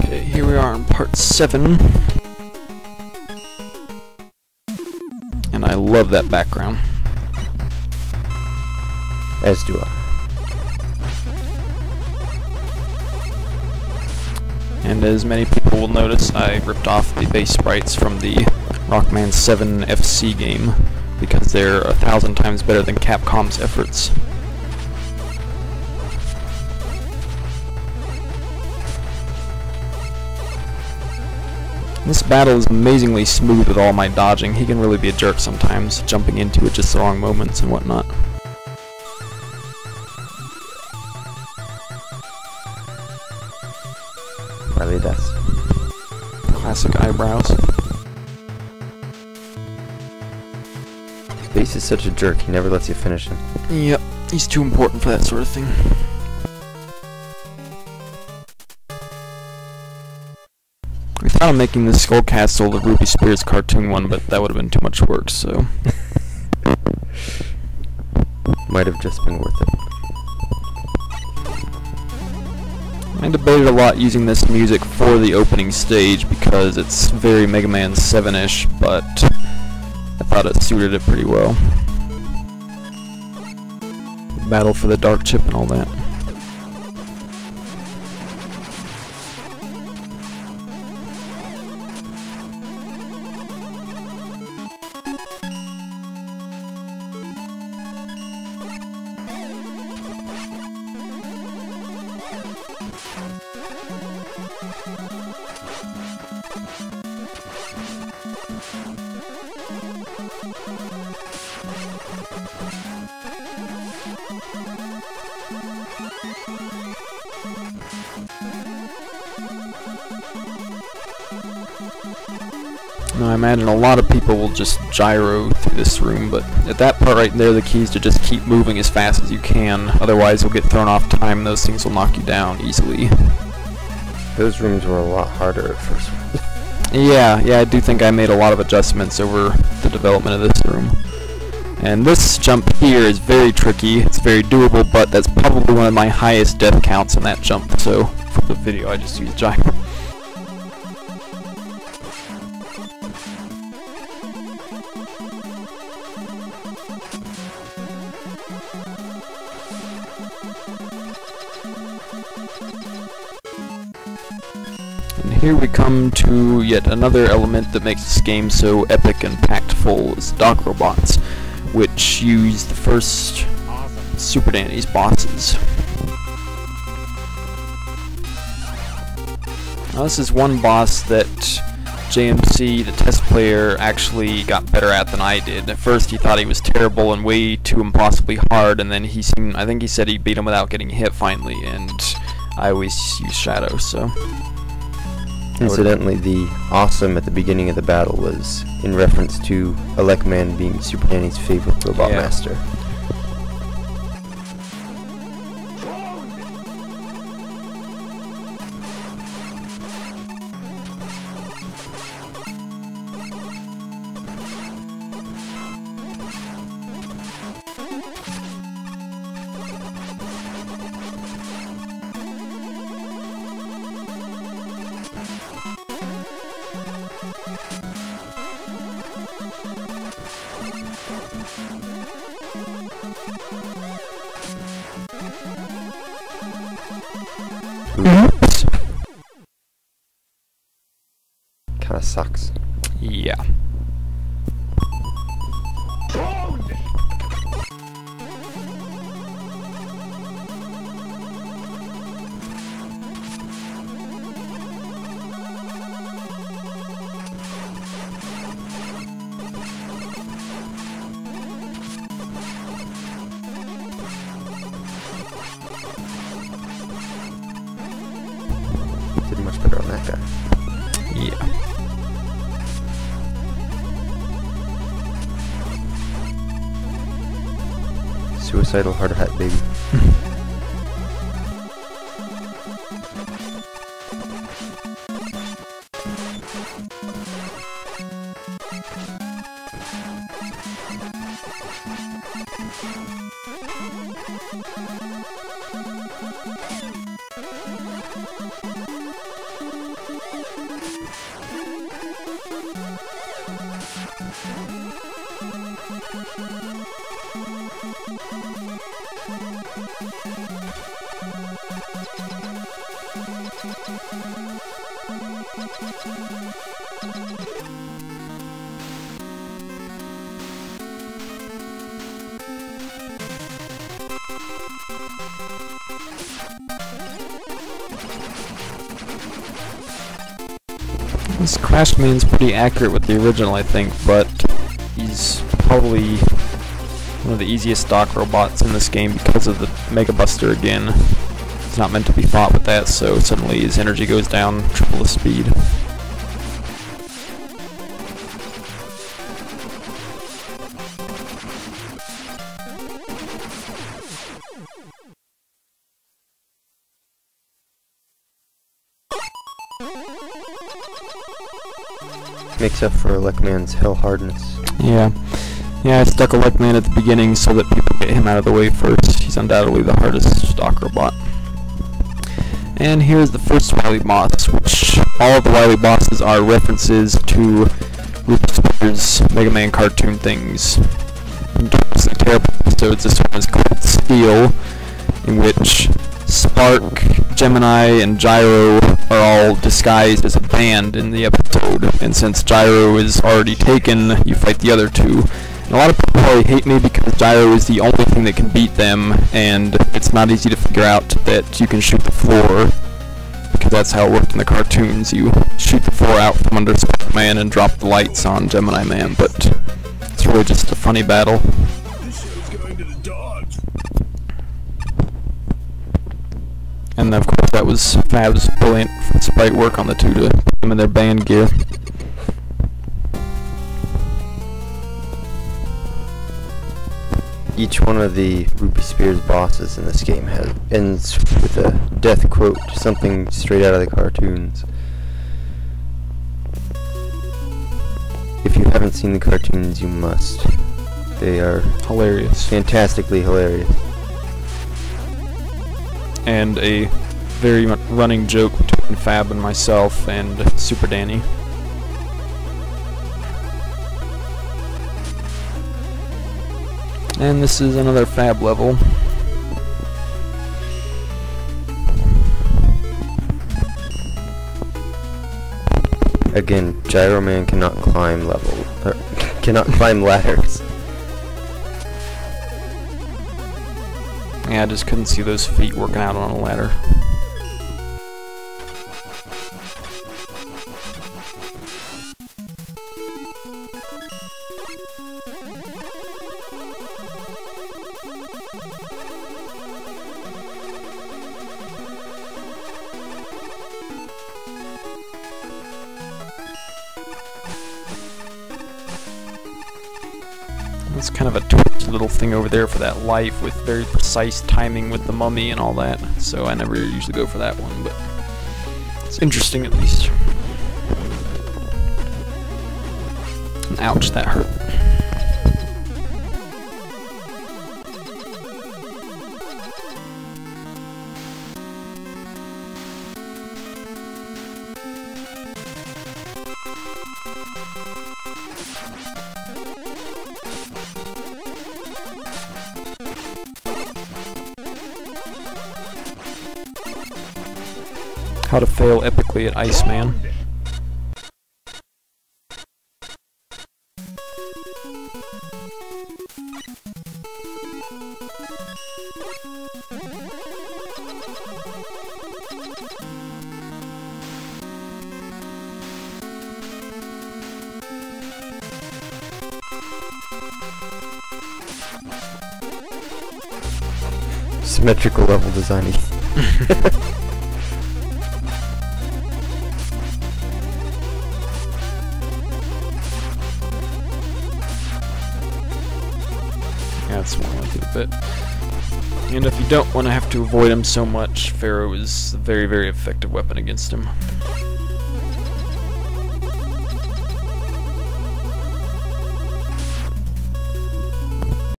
Okay, here we are in part 7. And I love that background. As do I. And as many people will notice, I ripped off the base sprites from the Rockman 7 FC game because they're 1,000 times better than Capcom's efforts. This battle is amazingly smooth with all my dodging. He can really be a jerk sometimes, jumping into it just the wrong moments and whatnot. Wily does. Classic eyebrows. Base is such a jerk, he never lets you finish him. Yep, he's too important for that sort of thing. We thought of making this Skull Castle the Ruby Spears cartoon one, but that would have been too much work, so... Might have just been worth it. I debated a lot using this music for the opening stage because it's very Mega Man 7-ish, but I thought it suited it pretty well. Battle for the Dark Chip and all that. Now I imagine a lot of people will just gyro through this room, but at that part right there the key is to just keep moving as fast as you can, otherwise you'll get thrown off time and those things will knock you down easily. Those rooms were a lot harder at first. Yeah, I do think I made a lot of adjustments over the development of this room. And this jump here is very tricky, it's very doable, but that's probably one of my highest death counts in that jump, so for the video I just used gyro. And here we come to yet another element that makes this game so epic and packed full, is Dock Robots, which use the first SuperDanny's bosses. Now this is one boss that JMC, the test player, actually got better at than I did. At first he thought he was terrible and way too impossibly hard, and then I think he said he beat him without getting hit finally, and I always use Shadow, so... Incidentally, the awesome at the beginning of the battle was in reference to Elecman being SuperDanny's favorite robot master. Oops. Kinda sucks. Yeah. Did much better on that guy. Yeah. Suicidal hard hat baby. This Crash Man's pretty accurate with the original, I think, but he's probably one of the easiest stock robots in this game because of the Mega Buster again. It's not meant to be fought with that, so suddenly his energy goes down triple the speed. Makes up for Elecman's hell hardness. Yeah, I stuck Elecman at the beginning so that people get him out of the way first. He's undoubtedly the hardest stock robot. And here's the first Wily boss, which all of the Wily bosses are references to Ruby Spears' Mega Man cartoon things. In terms of terrible episodes, this one is called Steel, in which Spark, Gemini, and Gyro are all disguised as a band in the episode, and since Gyro is already taken, you fight the other two. And a lot of people probably hate me because Gyro is the only thing that can beat them, and it's not easy to figure out that you can shoot the floor, because that's how it worked in the cartoons. You shoot the floor out from under Spark Man and drop the lights on Gemini Man, but it's really just a funny battle. And of course that was Fab's brilliant sprite work on the two to put them in their band gear. Each one of the Ruby Spears bosses in this game ends with a death quote, something straight out of the cartoons. If you haven't seen the cartoons, you must. They are Hilarious. fantastically hilarious. And a very running joke between Fab and myself and SuperDanny. And this is another Fab level. Again, Gyro Man cannot climb cannot climb ladders. Yeah, I just couldn't see those feet working out on a ladder. That's kind of a twitchy little thing over there for that life with very precise timing with the mummy and all that, so I never usually go for that one, but it's interesting at least. And ouch, that hurt. How to fail epically at Iceman. Symmetrical level designing. That's more like it a bit. And if you don't want to have to avoid him so much, Pharaoh is a very, very effective weapon against him.